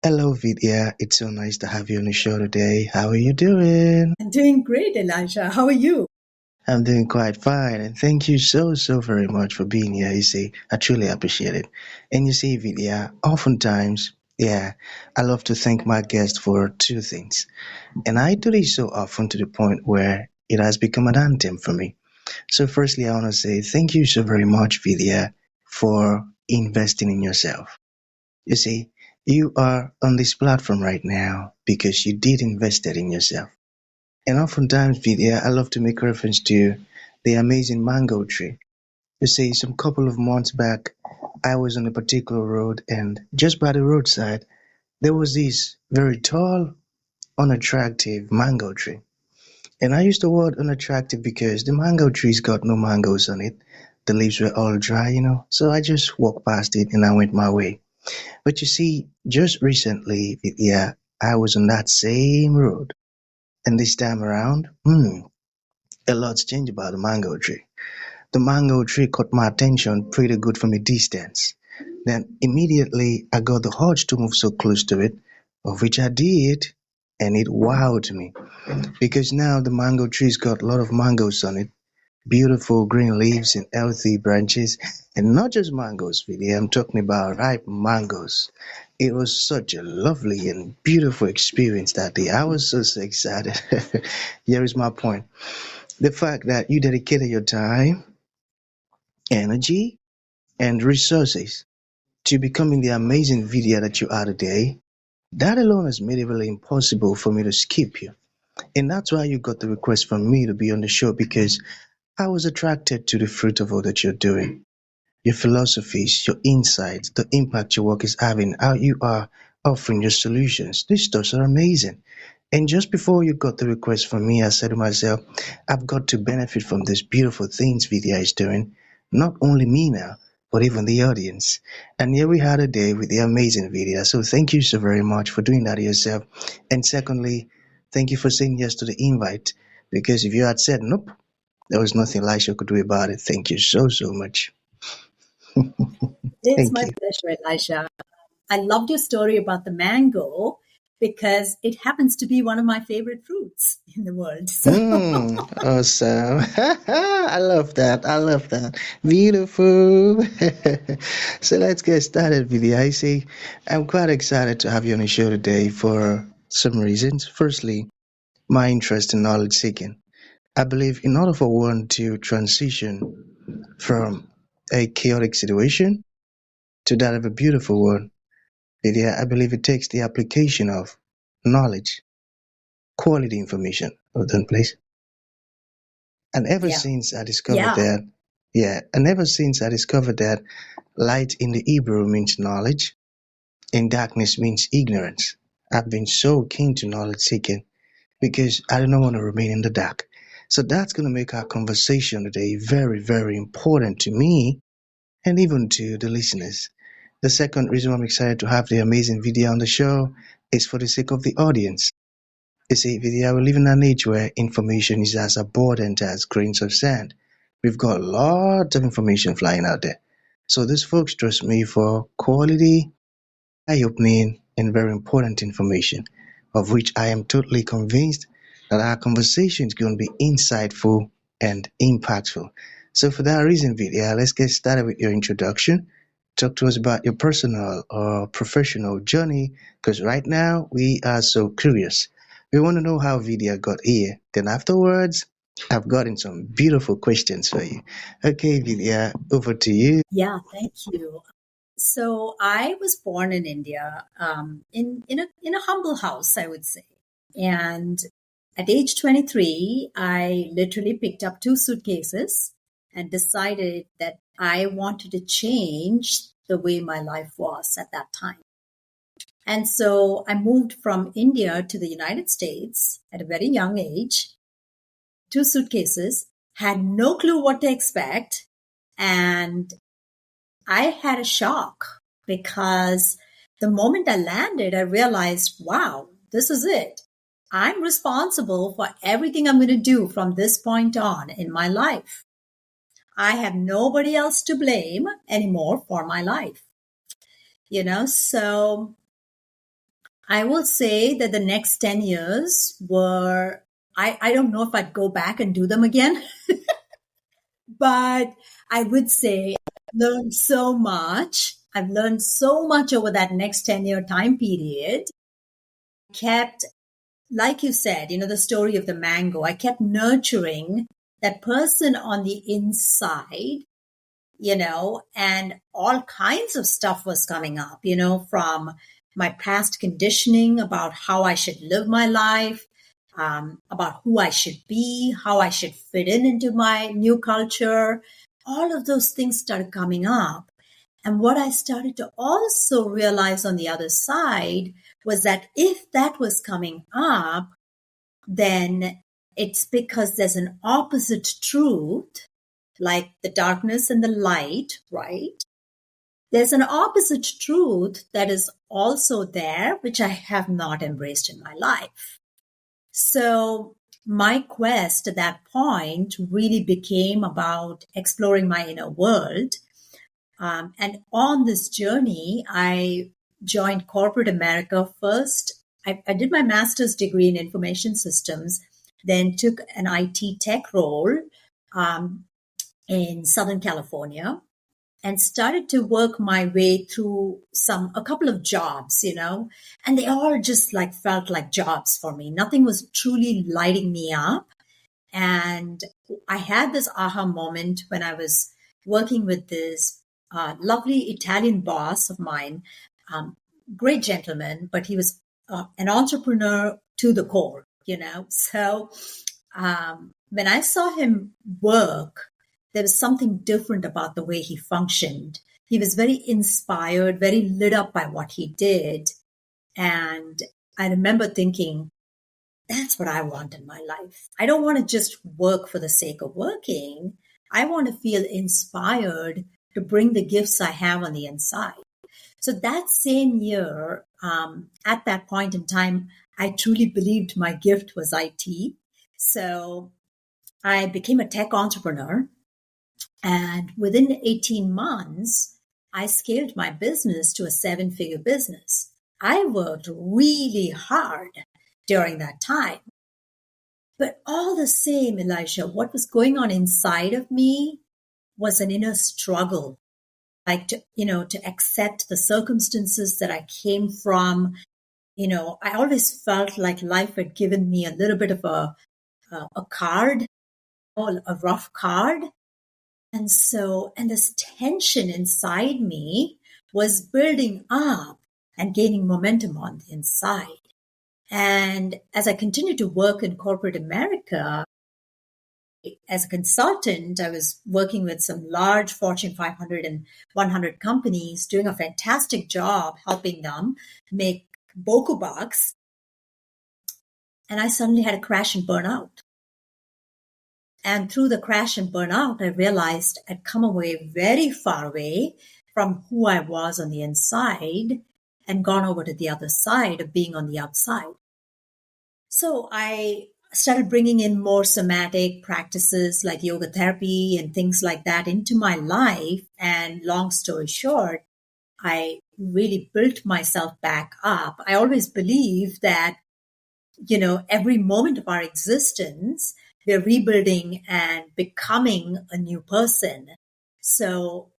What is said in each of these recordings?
Hello, Vidya. It's so nice to have you on the show today. How are you doing? I'm doing great, Elisha. How are you? I'm doing quite fine, and thank you so very much for being here. You see, I truly appreciate it. And you see, Vidya, oftentimes, I love to thank my guests for two things. And I do this so often to the point where it has become an anthem for me. So, firstly, I want to say thank you so very much, Vidya, for investing in yourself. You see, you are on this platform right now because you did invested in yourself. And oftentimes, Vidya, I love to make reference to the amazing mango tree. You see, some couple of months back, I was on a particular road, and just by the roadside, there was this very tall, unattractive mango tree. And I use the word unattractive because the mango tree's got no mangoes on it. The leaves were all dry. So I just walked past it and I went my way. But you see, just recently, Vidya, I was on that same road. And this time around, a lot's changed about the mango tree. The mango tree caught my attention pretty good from a distance. Then immediately I got the urge to move so close to it, of which I did, and it wowed me. Because now the mango tree's got a lot of mangoes on it, beautiful green leaves and healthy branches, and not just mangoes, really. I'm talking about ripe mangoes. It was such a lovely and beautiful experience that day. I was so excited. Here is my point. The fact that you dedicated your time, energy, and resources to becoming the amazing video that you are today, that alone has made it really impossible for me to skip you. And that's why you got the request from me to be on the show because I was attracted to the fruit of all that you're doing. Your philosophies, your insights, the impact your work is having, how you are offering your solutions. These stuffs are amazing. And just before you got the request from me, I said to myself, I've got to benefit from these beautiful things Vidya is doing. Not only me now, but even the audience. And here we had a day with the amazing Vidya. So thank you so very much for doing that yourself. And secondly, thank you for saying yes to the invite. Because if you had said nope, there was nothing Elisha could do about it. Thank you so much. It's Thank my you. pleasure, Elisha. I loved your story about the mango because it happens to be one of my favorite fruits in the world. So, Awesome. I love that. I love that. Beautiful. So let's get started with the IC. I'm quite excited to have you on the show today for some reasons. Firstly, my interest in knowledge seeking. I believe in order for one to transition from a chaotic situation to that of a beautiful one, Vidya, I believe it takes the application of knowledge, quality information. Hold on, please. And ever yeah, since I discovered yeah, that, yeah, and ever since I discovered that light in the Hebrew means knowledge and darkness means ignorance, I've been so keen to knowledge seeking because I do not want to remain in the dark. So that's going to make our conversation today very important to me and even to the listeners. The second reason I'm excited to have the amazing video on the show is for the sake of the audience. You see, Vidya, we live in an age where information is as abundant as grains of sand. We've got lots of information flying out there. So these folks trust me for quality, eye-opening, and very important information, of which I am totally convinced that our conversation is going to be insightful and impactful. So for that reason, Vidya, let's get started with your introduction. Talk to us about your personal or professional journey, because right now we are so curious. We want to know how Vidya got here. Then afterwards, I've gotten some beautiful questions for you. Okay, Vidya, over to you. yeah, thank you. So, I was born in India, in a humble house, I would say. And at age 23, I literally picked up two suitcases and decided that I wanted to change the way my life was at that time. And so I moved from India to the United States at a very young age, two suitcases, had no clue what to expect. And I had a shock because the moment I landed, I realized, wow, this is it. I'm responsible for everything I'm going to do from this point on in my life. I have nobody else to blame anymore for my life. So I will say that the next 10 years were, I don't know if I'd go back and do them again, but I would say I've learned so much. I've learned so much over that next 10-year time period. Kept, like you said, the story of the mango, I kept nurturing that person on the inside, and all kinds of stuff was coming up, from my past conditioning about how I should live my life, about who I should be, how I should fit in into my new culture. All of those things started coming up. And what I started to also realize on the other side was that if that was coming up, then it's because there's an opposite truth, like the darkness and the light, right? There's an opposite truth that is also there, which I have not embraced in my life. So my quest at that point really became about exploring my inner world. And on this journey, I joined corporate America first. I did my master's degree in information systems, then took an IT tech role um, in Southern California and started to work my way through a couple of jobs, and they all just like felt like jobs for me. Nothing was truly lighting me up. And I had this aha moment when I was working with this lovely Italian boss of mine, um, great gentleman, but he was an entrepreneur to the core, So when I saw him work, there was something different about the way he functioned. He was very inspired, very lit up by what he did. And I remember thinking, that's what I want in my life. I don't want to just work for the sake of working. I want to feel inspired to bring the gifts I have on the inside. So that same year, at that point in time, I truly believed my gift was IT. So I became a tech entrepreneur. And within 18 months, I scaled my business to a 7-figure business. I worked really hard during that time. But all the same, Elisha, what was going on inside of me was an inner struggle, like to accept the circumstances that I came from. I always felt like life had given me a little bit of a card, a rough card. And this tension inside me was building up and gaining momentum on the inside. And as I continued to work in corporate America, as a consultant, I was working with some large Fortune 500 and 100 companies, doing a fantastic job helping them make boku bucks. And I suddenly had a crash and burnout. And through the crash and burnout, I realized I'd come away very far away from who I was on the inside and gone over to the other side of being on the outside. So I started bringing in more somatic practices like yoga therapy and things like that into my life. And long story short, I really built myself back up. I always believe that, every moment of our existence, we're rebuilding and becoming a new person. So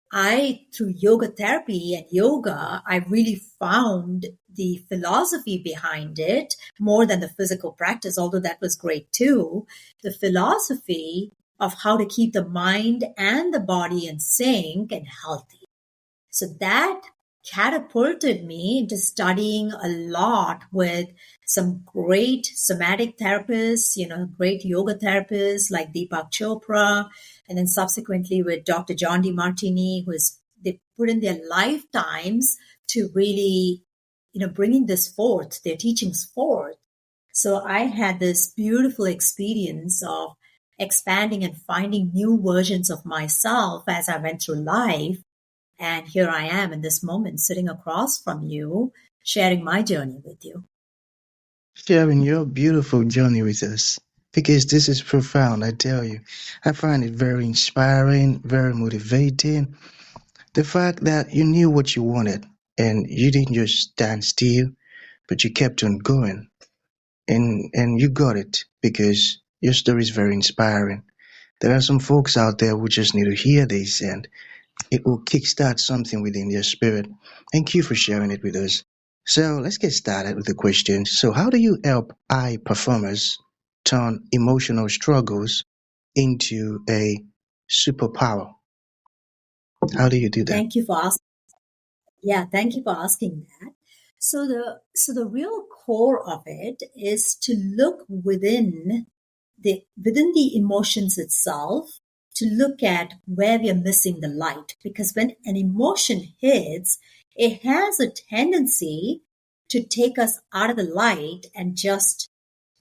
through yoga therapy and yoga, I really found the philosophy behind it more than the physical practice, although that was great too. The philosophy of how to keep the mind and the body in sync and healthy. So that catapulted me into studying a lot with some great somatic therapists, great yoga therapists like Deepak Chopra, and then subsequently with Dr. John DeMartini, they put in their lifetimes to really, bringing this forth, their teachings forth. So I had this beautiful experience of expanding and finding new versions of myself as I went through life. And here I am in this moment, sitting across from you, sharing my journey with you. Sharing your beautiful journey with us. Because this is profound, I tell you. I find it very inspiring, very motivating. The fact that you knew what you wanted and you didn't just stand still, but you kept on going, and you got it because your story is very inspiring. There are some folks out there who just need to hear this, and it will kickstart something within their spirit. Thank you for sharing it with us. So let's get started with the questions. So, how do you help high performers turn emotional struggles into a superpower? How do you do that? Thank you for asking. Yeah, thank you for asking that. So the real core of it is to look within the emotions itself, to look at where we are missing the light, because when an emotion hits, it has a tendency to take us out of the light and just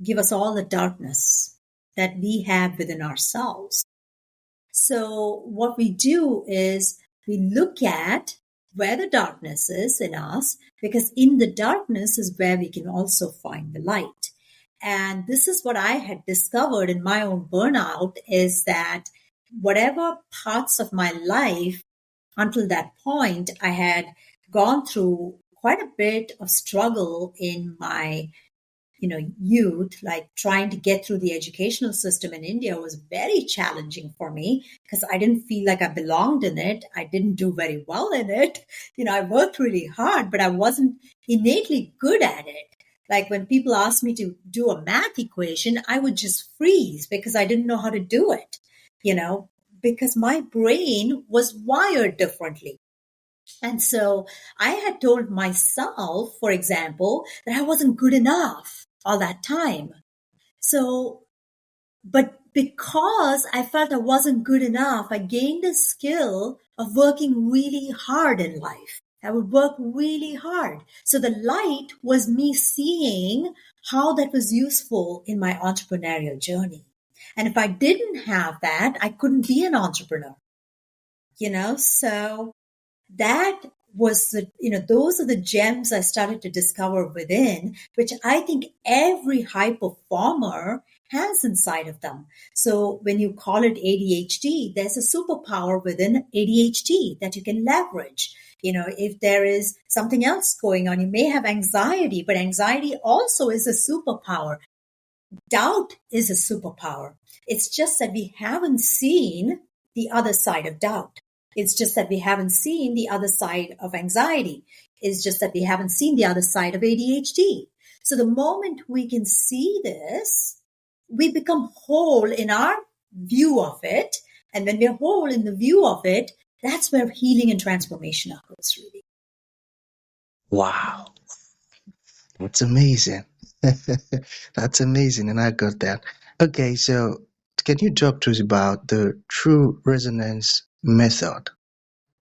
give us all the darkness that we have within ourselves. So what we do is we look at where the darkness is in us, because in the darkness is where we can also find the light. And this is what I had discovered in my own burnout, is that whatever parts of my life until that point I had gone through quite a bit of struggle in my youth, like trying to get through the educational system in India was very challenging for me because I didn't feel like I belonged in it. I didn't do very well in it. I worked really hard, but I wasn't innately good at it. Like when people asked me to do a math equation, I would just freeze because I didn't know how to do it, you know, because my brain was wired differently. And so I had told myself, for example, that I wasn't good enough all that time. So, but because I felt I wasn't good enough, I gained the skill of working really hard in life. I would work really hard. So the light was me seeing how that was useful in my entrepreneurial journey. And if I didn't have that, I couldn't be an entrepreneur, so that was those are the gems I started to discover within, which I think every high performer has inside of them. So when you call it ADHD, there's a superpower within ADHD that you can leverage. If there is something else going on, you may have anxiety, but anxiety also is a superpower. Doubt is a superpower. It's just that we haven't seen the other side of doubt. It's just that we haven't seen the other side of anxiety. It's just that we haven't seen the other side of ADHD. So the moment we can see this, we become whole in our view of it. And when we're whole in the view of it, that's where healing and transformation occurs, really. Wow, that's amazing. That's amazing, and I got that. Okay, so can you talk to us about the true resonance method?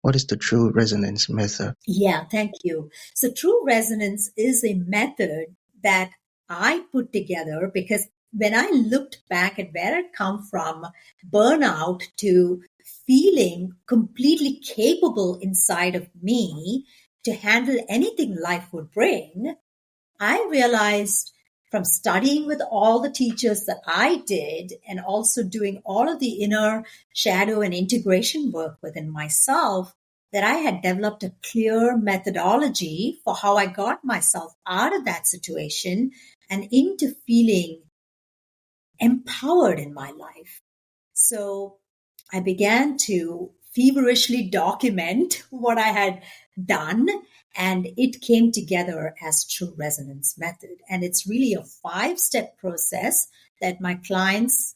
What is the true resonance method? Yeah, thank you. So, true resonance is a method that I put together because when I looked back at where I'd come from, burnout to feeling completely capable inside of me to handle anything life would bring, I realized from studying with all the teachers that I did and also doing all of the inner shadow and integration work within myself that I had developed a clear methodology for how I got myself out of that situation and into feeling empowered in my life. So I began to feverishly document what I had done, and it came together as true resonance method. And it's really a 5-step process that my clients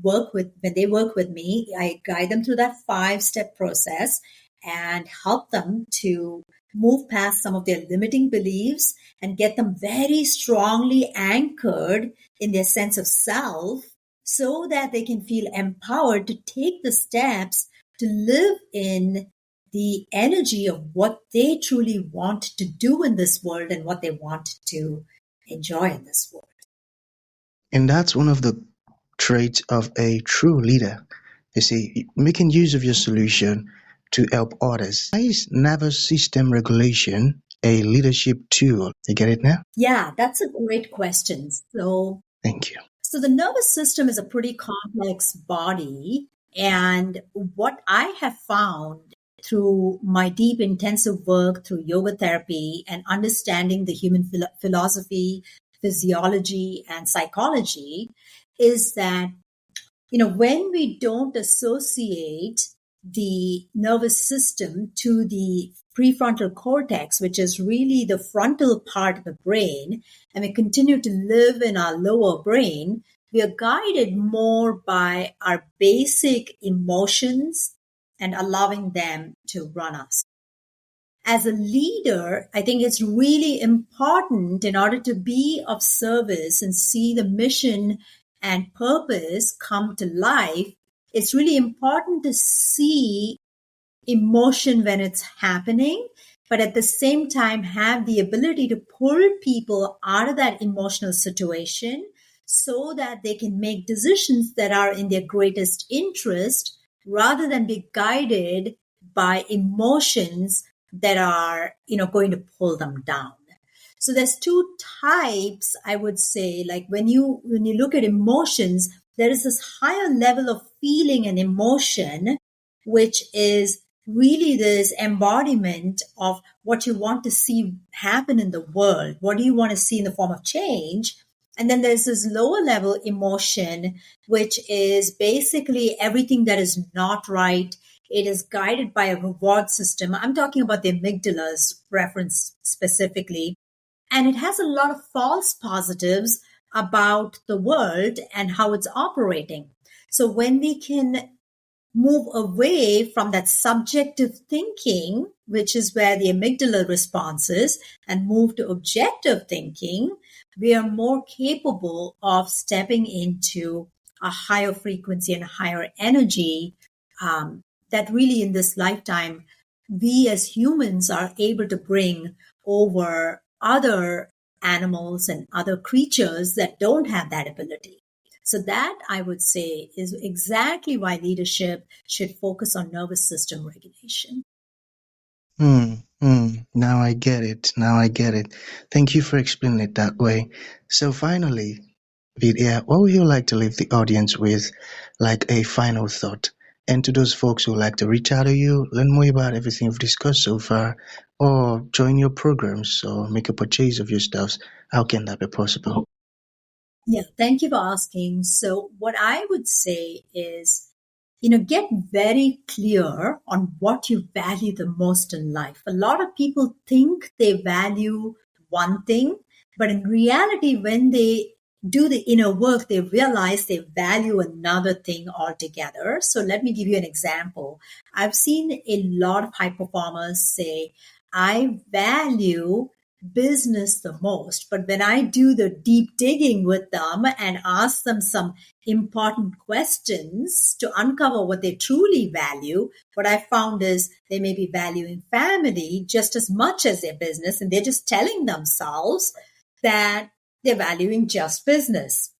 work with. When they work with me, I guide them through that 5-step process and help them to move past some of their limiting beliefs and get them very strongly anchored in their sense of self so that they can feel empowered to take the steps to live in the energy of what they truly want to do in this world and what they want to enjoy in this world. And that's one of the traits of a true leader. You see, making use of your solution to help others. Why is nervous system regulation a leadership tool? You get it now? Yeah, that's a great question. Thank you. So the nervous system is a pretty complex body. And what I have found through my deep, intensive work through yoga therapy and understanding the human philosophy, physiology, and psychology is that, when we don't associate the nervous system to the prefrontal cortex, which is really the frontal part of the brain, and we continue to live in our lower brain, we are guided more by our basic emotions and allowing them to run us. As a leader, I think it's really important in order to be of service and see the mission and purpose come to life. It's really important to see emotion when it's happening, but at the same time have the ability to pull people out of that emotional situation so that they can make decisions that are in their greatest interest rather than be guided by emotions that are, going to pull them down. So there's two types, I would say, like when you look at emotions, there is this higher level of feeling and emotion, which is really this embodiment of what you want to see happen in the world. What do you want to see in the form of change? And then there's this lower level emotion, which is basically everything that is not right. It is guided by a reward system. I'm talking about the amygdala's reference specifically. And it has a lot of false positives about the world and how it's operating. So when we can move away from that subjective thinking, which is where the amygdala response is, and move to objective thinking, we are more capable of stepping into a higher frequency and higher energy that really in this lifetime, we as humans are able to bring over other animals and other creatures that don't have that ability. So that, I would say, is exactly why leadership should focus on nervous system regulation. Now I get it. Now I get it. Thank you for explaining it that way. So finally, Vidya, what would you like to leave the audience with, like a final thought? And to those folks who would like to reach out to you, learn more about everything we've discussed so far, or join your programs or make a purchase of your stuffs, how can that be possible? Yeah, thank you for asking. So what I would say is, get very clear on what you value the most in life. A lot of people think they value one thing, but in reality, when they do the inner work, they realize they value another thing altogether. So let me give you an example. I've seen a lot of high performers say, I value business the most. But when I do the deep digging with them and ask them some important questions to uncover what they truly value, what I found is they may be valuing family just as much as their business, and they're just telling themselves that they're valuing just business.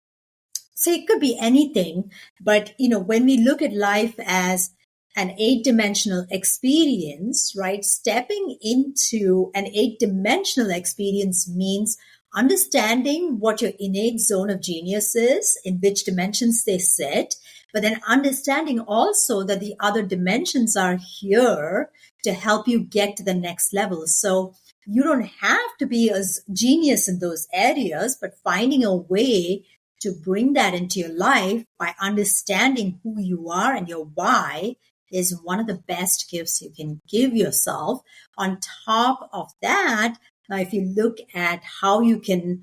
So it could be anything, but when we look at life as an 8-dimensional experience, right? Stepping into an 8-dimensional experience means understanding what your innate zone of genius is, in which dimensions they sit, but then understanding also that the other dimensions are here to help you get to the next level. So you don't have to be a genius in those areas, but finding a way to bring that into your life by understanding who you are and your why is one of the best gifts you can give yourself. On top of that, now if you look at how you can,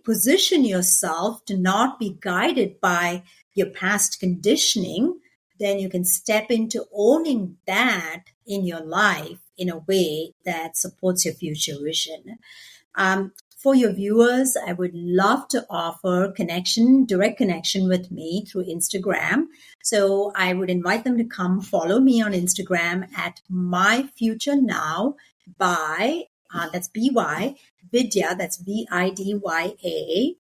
position yourself to not be guided by your past conditioning, then you can step into owning that in your life in a way that supports your future vision. For your viewers, I would love to offer direct connection with me through Instagram. So I would invite them to come follow me on Instagram at My Future Now by, that's BY, Vidya, that's VIDYA.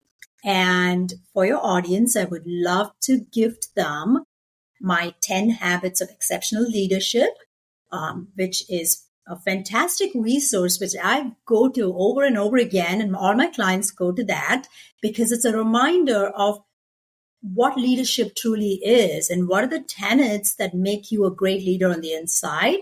And for your audience, I would love to gift them my 10 Habits of Exceptional Leadership, which is a fantastic resource, which I go to over and over again. And all my clients go to that because it's a reminder of what leadership truly is and what are the tenets that make you a great leader on the inside,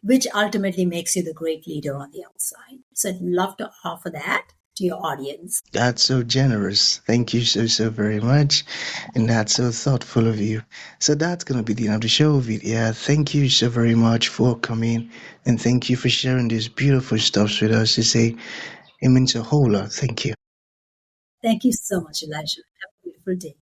which ultimately makes you the great leader on the outside. So I'd love to offer that to your audience. That's so generous. Thank you so, so very much. And that's so thoughtful of you. So that's going to be the end of the show, Vidya. Thank you so very much for coming. And thank you for sharing these beautiful stuffs with us. You say it means a whole lot. Thank you. Thank you so much, Elijah. Have a beautiful day.